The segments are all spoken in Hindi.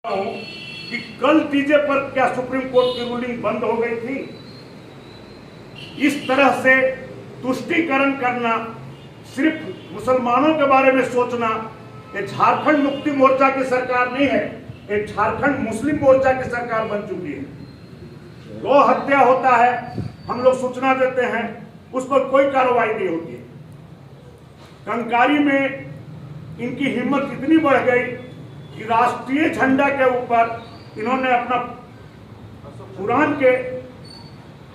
कि कल डीजे पर क्या सुप्रीम कोर्ट की रूलिंग बंद हो गई थी। इस तरह से तुष्टीकरण करना, सिर्फ मुसलमानों के बारे में सोचना, ये झारखंड मुक्ति मोर्चा की सरकार नहीं है, ये झारखंड मुस्लिम मोर्चा की सरकार बन चुकी है। गौ हत्या होता है, हम लोग सूचना देते हैं, उस पर कोई कार्रवाई नहीं होती है। कंकारी में इनकी हिम्मत इतनी बढ़ गई कि राष्ट्रीय झंडा के ऊपर इन्होंने अपना कुरान के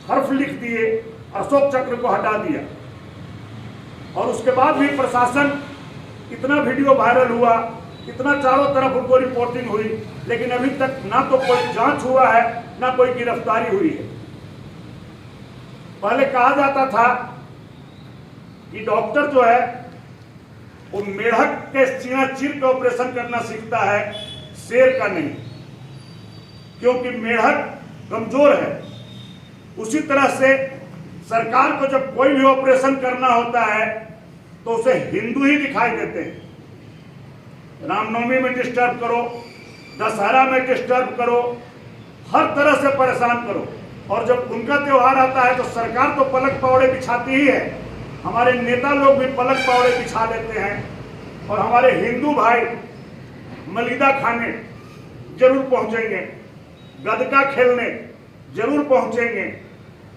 हर्फ लिख दिए, अशोक चक्र को हटा दिया। और उसके बाद भी प्रशासन, इतना वीडियो वायरल हुआ, इतना चारों तरफ उनको रिपोर्टिंग हुई, लेकिन अभी तक ना तो कोई जांच हुआ है, ना कोई गिरफ्तारी हुई है। पहले कहा जाता था कि डॉक्टर जो है वो मेढक के सीना चीर के ऑपरेशन करना सीखता है, शेर का नहीं, क्योंकि मेढक कमजोर है। उसी तरह से सरकार को जब कोई भी ऑपरेशन करना होता है तो उसे हिंदू ही दिखाई देते हैं। रामनवमी में डिस्टर्ब करो, दशहरा में डिस्टर्ब करो, हर तरह से परेशान करो, और जब उनका त्योहार आता है तो सरकार तो पलक पौड़े बिछाती ही है, हमारे नेता लोग भी पलक पौड़े बिछा लेते हैं। और हमारे हिंदू भाई मलीदा खाने जरूर पहुंचेंगे, गदका खेलने जरूर पहुंचेंगे।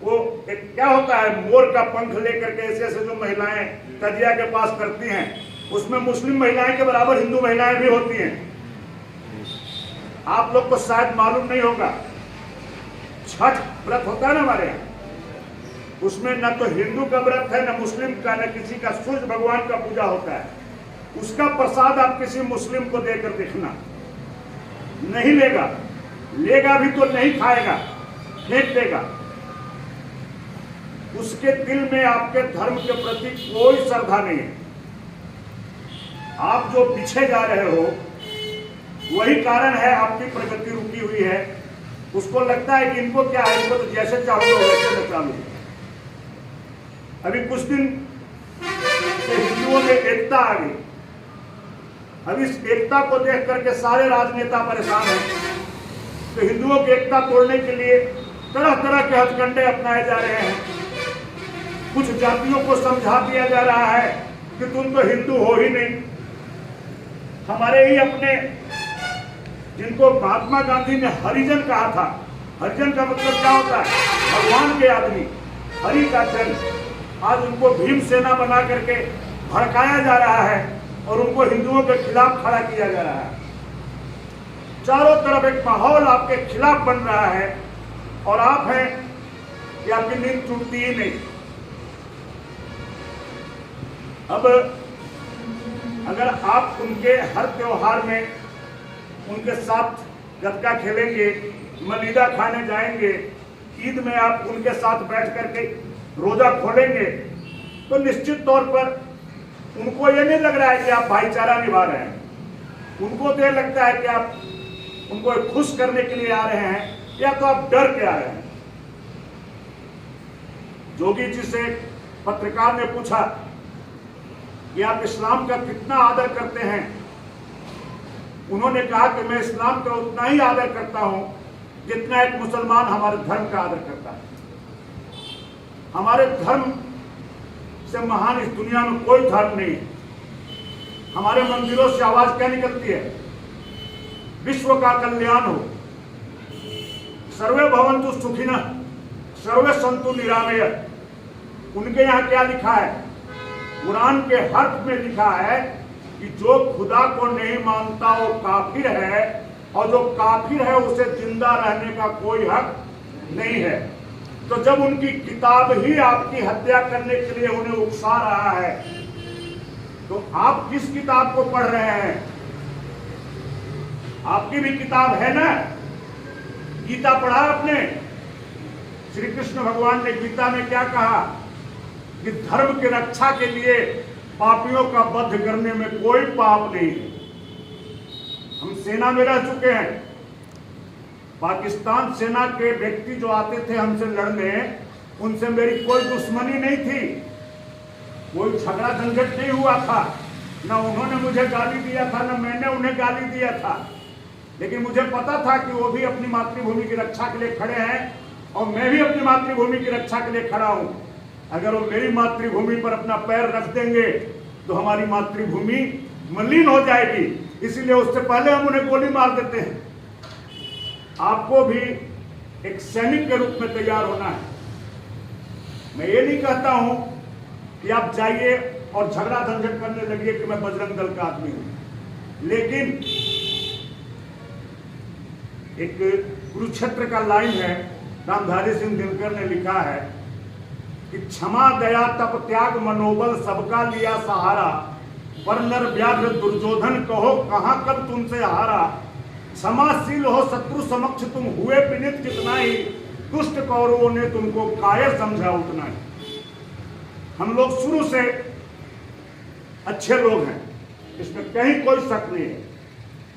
वो एक क्या होता है, मोर का पंख लेकर के ऐसे ऐसे जो महिलाएं तजिया के पास करती हैं, उसमें मुस्लिम महिलाएं के बराबर हिंदू महिलाएं भी होती हैं। आप लोग को शायद मालूम नहीं होगा, छठ व्रत होता है ना हमारे यहाँ, उसमें न तो हिंदू का व्रत है, न मुस्लिम का, न किसी का, सूर्य भगवान का पूजा होता है। उसका प्रसाद आप किसी मुस्लिम को देकर देखना, नहीं लेगा, लेगा भी तो नहीं खाएगा, फेंक देगा। उसके दिल में आपके धर्म के प्रति कोई श्रद्धा नहीं है। आप जो पीछे जा रहे हो वही कारण है आपकी प्रगति रुकी हुई है। उसको लगता है कि इनको क्या है, इनको तो जैसे चाहो वैसे बचा लो। अभी कुछ दिन से हिंदुओं में एकता आ गई। अब इस एकता को देख करके सारे राजनेता परेशान हैं। तो हिंदुओं की एकता तोड़ने के लिए तरह तरह के हथकंडे अपनाए जा रहे हैं। कुछ जातियों को समझा दिया जा रहा है कि तुम तो हिंदू हो ही नहीं। हमारे ही अपने, जिनको महात्मा गांधी ने हरिजन कहा था, हरिजन का मतलब क्या होता है, भगवान के आदमी, हरि का जन, आज उनको भीमसेना बना करके भड़काया जा रहा है और उनको हिंदुओं के खिलाफ खड़ा किया जा रहा है। चारों तरफ एक माहौल आपके खिलाफ बन रहा है और आप हैं कि आपकी नींद टूटती ही नहीं। अब अगर आप उनके हर त्योहार में उनके साथ गदका खेलेंगे, मलीदा खाने जाएंगे, ईद में आप उनके साथ बैठ करके रोजा खोलेंगे, तो निश्चित तौर पर उनको ये नहीं लग रहा है कि आप भाईचारा निभा रहे हैं। उनको तो ये लगता है कि आप उनको खुश करने के लिए आ रहे हैं, या तो आप डर के आ रहे हैं। जोगी जी से पत्रकार ने पूछा कि आप इस्लाम का कितना आदर करते हैं। उन्होंने कहा कि मैं इस्लाम का उतना ही आदर करता हूं जितना एक मुसलमान हमारे धर्म का आदर करता है। हमारे धर्म से महान इस दुनिया में कोई धर्म नहीं है। हमारे मंदिरों से आवाज क्या निकलती है, विश्व का कल्याण हो, सर्वे भवन्तु सुखिनः, सर्वे सन्तु निरामयः। उनके यहाँ क्या लिखा है, कुरान के हर्फ में लिखा है कि जो खुदा को नहीं मानता वो काफिर है, और जो काफिर है उसे जिंदा रहने का कोई हक नहीं है। तो जब उनकी किताब ही आपकी हत्या करने के लिए उन्हें उकसा रहा है, तो आप किस किताब को पढ़ रहे हैं? आपकी भी किताब है ना, गीता पढ़ा आपने? श्री कृष्ण भगवान ने गीता में क्या कहा कि धर्म की रक्षा के लिए पापियों का वध करने में कोई पाप नहीं है। हम सेना में रह चुके हैं। पाकिस्तान सेना के व्यक्ति जो आते थे हमसे लड़ने, उनसे मेरी कोई दुश्मनी नहीं थी, कोई झगड़ा झंझट नहीं हुआ था, न उन्होंने मुझे गाली दिया था, न मैंने उन्हें गाली दिया था। लेकिन मुझे पता था कि वो भी अपनी मातृभूमि की रक्षा के लिए खड़े हैं और मैं भी अपनी मातृभूमि की रक्षा के लिए खड़ा हूं। अगर वो मेरी मातृभूमि पर अपना पैर रख देंगे तो हमारी मातृभूमि मलिन हो जाएगी, इसीलिए उससे पहले हम उन्हें गोली मार देते हैं। आपको भी एक सैनिक के रूप में तैयार होना है। मैं ये नहीं कहता हूं कि आप जाइए और झगड़ा झंझट करने लगिए कि मैं बजरंग दल का आदमी हूं, लेकिन एक कुरुक्षेत्र का लाइन है, रामधारी सिंह दिनकर ने लिखा है कि क्षमा दया तप त्याग मनोबल सबका लिया सहारा, पर नर व्याघ्र दुर्योधन कहो कहां कब तुमसे हारा। क्षमाशील हो शत्रु समक्ष तुम हुए विनीत कितना ही, दुष्ट कौरवों ने तुमको कायर समझा उतना ही। हम लोग शुरू से अच्छे लोग हैं, इसमें कहीं कोई शक नहीं है।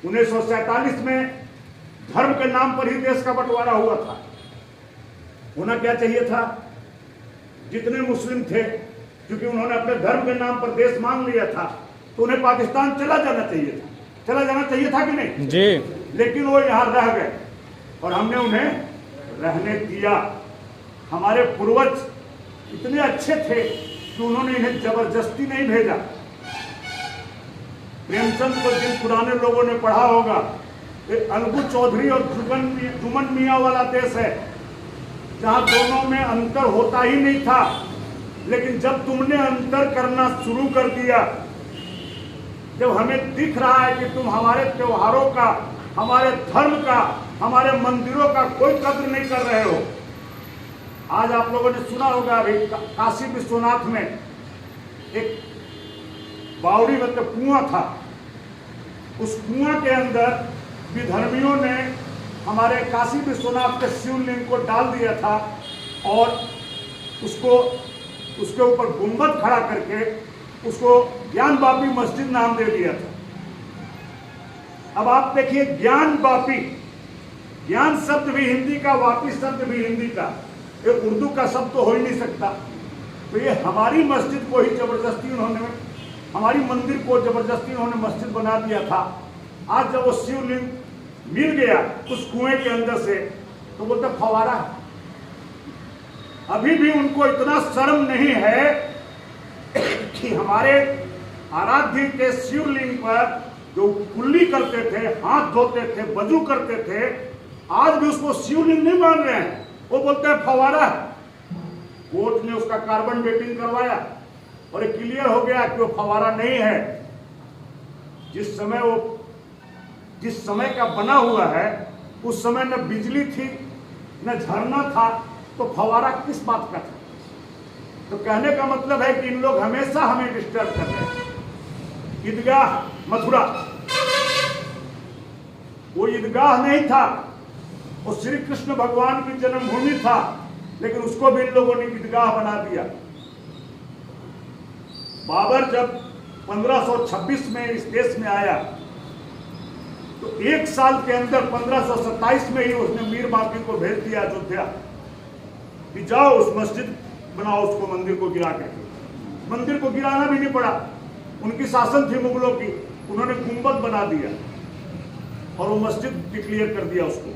1947 में धर्म के नाम पर ही देश का बंटवारा हुआ था। होना क्या चाहिए था? जितने मुस्लिम थे, क्योंकि उन्होंने अपने धर्म के नाम पर देश मांग लिया था, तो उन्हें पाकिस्तान चला जाना चाहिए था। चला जाना चाहिए था कि नहीं जी? लेकिन वो यहां रह गए और हमने उन्हें रहने दिया। हमारे पूर्वज इतने अच्छे थे कि उन्होंने इन्हें जबरदस्ती नहीं भेजा। प्रेमचंद को जिन पुराने लोगों ने पढ़ा होगा, अलगू चौधरी और जुमन मियां वाला देश है, जहां दोनों में अंतर होता ही नहीं था। लेकिन जब तुमने अंतर करना शुरू कर दिया, जब हमें दिख रहा है कि तुम हमारे त्योहारों का, हमारे धर्म का, हमारे मंदिरों का कोई कद्र नहीं कर रहे हो। आज आप लोगों ने सुना होगा, अभी काशी विश्वनाथ में एक बावड़ी मतलब कुआं था। उस कुआं के अंदर विधर्मियों ने हमारे काशी विश्वनाथ के शिवलिंग को डाल दिया था और उसके ऊपर गुंबद खड़ा करके उसको ज्ञान बापी मस्जिद नाम दे दिया था। अब आप देखिए, ज्ञान बापी, ज्ञान शब्द भी हिंदी का, वापी शब्द भी हिंदी का, ये उर्दू का शब्द तो हो ही नहीं सकता। तो ये हमारी मस्जिद को ही जबरदस्ती उन्होंने, हमारी मंदिर को जबरदस्ती उन्होंने मस्जिद बना दिया था। आज जब वो शिवलिंग मिल गया उस कुएं के अंदर से, तो बोलते फवारा है। अभी भी उनको इतना शर्म नहीं है कि हमारे आराध्य के शिवलिंग पर जो कुल्ली करते थे, हाथ धोते थे, वजू करते थे, आज भी उसको शिवलिंग नहीं मान रहे हैं। वो बोलते हैं फवारा है। कोर्ट ने उसका कार्बन डेटिंग करवाया और ये क्लियर हो गया कि वो फवारा नहीं है। जिस समय का बना हुआ है, उस समय न बिजली थी न झरना था, तो फवारा किस बात का था? तो कहने का मतलब है कि इन लोग हमेशा हमें डिस्टर्ब कर रहे हैं। ईदगाह मथुरा, वो ईदगाह नहीं था, वो श्री कृष्ण भगवान की जन्मभूमि था, लेकिन उसको भी इन लोगों ने ईदगाह बना दिया। बाबर जब 1526 में इस देश में आया, तो एक साल के अंदर 1527 में ही उसने मीर बाकी को भेज दिया अयोध्या कि जाओ उस मस्जिद बनाओ, उसको मंदिर को गिरा करके। मंदिर को गिराना भी नहीं पड़ा, उनकी शासन थी मुगलों की, उन्होंने गुंबद बना दिया और वो मस्जिद डिक्लेयर कर दिया उसको।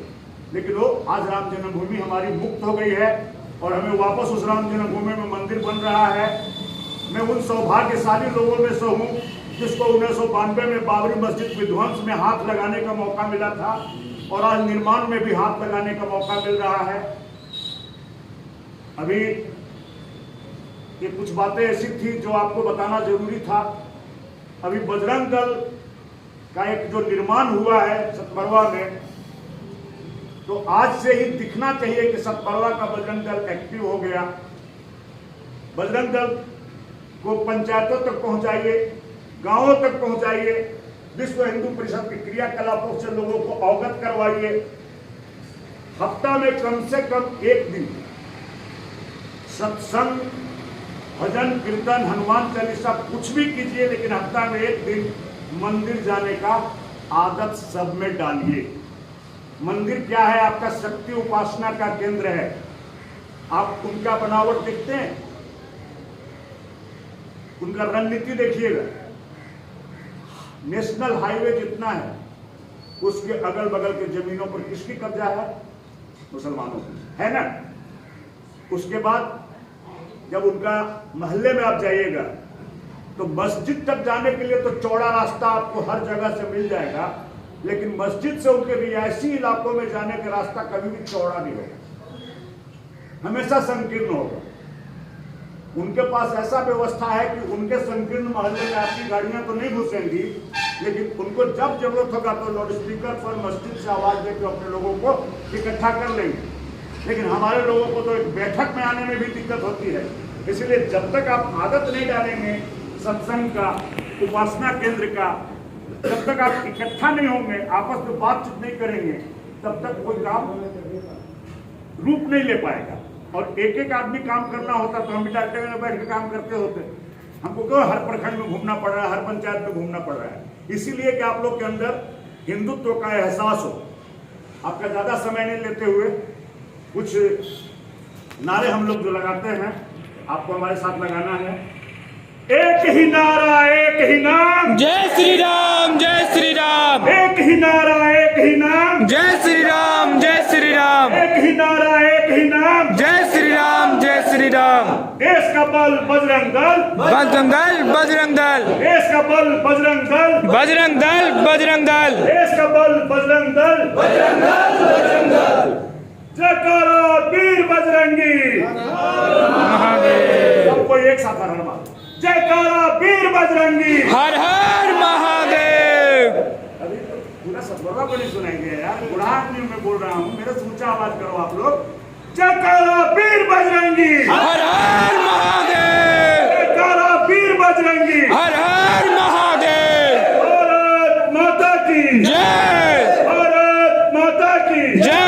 लेकिन वो आज राम जन्मभूमि हमारी मुक्त हो गई है और हमें वापस उस राम जन्मभूमि में मंदिर बन रहा है। मैं उन सौभाग्यशाली लोगों में से हूँ जिसको 1992 में बाबरी मस्जिद विध्वंस में हाथ लगाने का मौका मिला था और आज निर्माण में भी हाथ लगाने का मौका मिल रहा है। अभी ये कुछ बातें ऐसी थी जो आपको बताना जरूरी था। अभी बजरंग दल का एक जो निर्माण हुआ है सतबरवा में, तो आज से ही दिखना चाहिए कि सतबरवा का बजरंग दल एक्टिव हो गया। बजरंग दल को पंचायतों तक पहुंचाइए, गांवों तक पहुंचाइए, विश्व हिंदू परिषद के क्रियाकलापों से लोगों को अवगत करवाइए। हफ्ता में कम से कम एक दिन सत्संग, भजन, कीर्तन, हनुमान चालीसा कुछ भी कीजिए, लेकिन हफ्ता में एक दिन मंदिर जाने का आदत सब में डालिए। मंदिर क्या है? आपका शक्ति उपासना का केंद्र है। आप उनका बनावट देखते हैं, उनका रणनीति देखिएगा। नेशनल हाईवे जितना है उसके अगल बगल के जमीनों पर किसकी कब्जा है? मुसलमानों की, है ना। उसके बाद जब उनका मोहल्ले में आप जाइएगा तो मस्जिद तक जाने के लिए तो चौड़ा रास्ता आपको हर जगह से मिल जाएगा, लेकिन मस्जिद से उनके रिहायशी इलाकों में जाने का रास्ता कभी भी चौड़ा नहीं होगा, हमेशा संकीर्ण होगा। उनके पास ऐसा व्यवस्था है कि उनके संकीर्ण मोहल्ले में आपकी गाड़ियां तो नहीं घुसेंगी, लेकिन उनको जब जरूरत होगा तो लाउड स्पीकर पर मस्जिद से आवाज देकर अपने लोगों को इकट्ठा कर लेंगे। लेकिन हमारे लोगों को तो एक बैठक में आने में भी दिक्कत होती है। इसलिए जब तक आप आदत नहीं डालेंगे सत्संग का, उपासना केंद्र का, जब तक आप इकट्ठा नहीं होंगे, आपस में बातचीत नहीं करेंगे, तब तक कोई काम रूप नहीं ले पाएगा। और एक एक आदमी काम करना होता तो हम भी डाक्टर में बैठ के काम करते होते। हमको क्यों हर प्रखंड में घूमना पड़ रहा है, हर पंचायत में घूमना पड़ रहा है? इसीलिए कि आप लोग के अंदर हिंदुत्व का एहसास हो। आपका ज्यादा समय नहीं लेते हुए कुछ नारे हम लोग जो लगाते हैं आपको हमारे साथ लगाना है। एक ही नारा एक ही नाम, जय श्री राम जय श्री राम। एक ही नारा एक ही नाम, जय श्री राम जय श्री राम। एक ही नारा एक ही नाम, जय श्री राम जय श्री राम। देश का बल बजरंग दल, बजरंग दल बजरंग दल। देश का बल बजरंग दल, बजरंग दल बजरंग दल। देश का बल बजरंग दल, बजरंग दल बजरंग दल। जयकारा वीर बजरंगी महादेव। सबको एक साथ हर हर जयकारा वीर बजरंगी। हर हर महादेव। अभी तो पूरा सतबरवा को नहीं सुनाएंगे यार, बुढ़ा आदमी में बोल रहा हूँ, मेरे से ऊंचा आवाज करो आप लोग। जयकारा वीर बजरंगी। हर हर महादेव। जयकारा वीर बजरंगी। हर हर महादेव। भारत माता की जय। भारत माता की जय।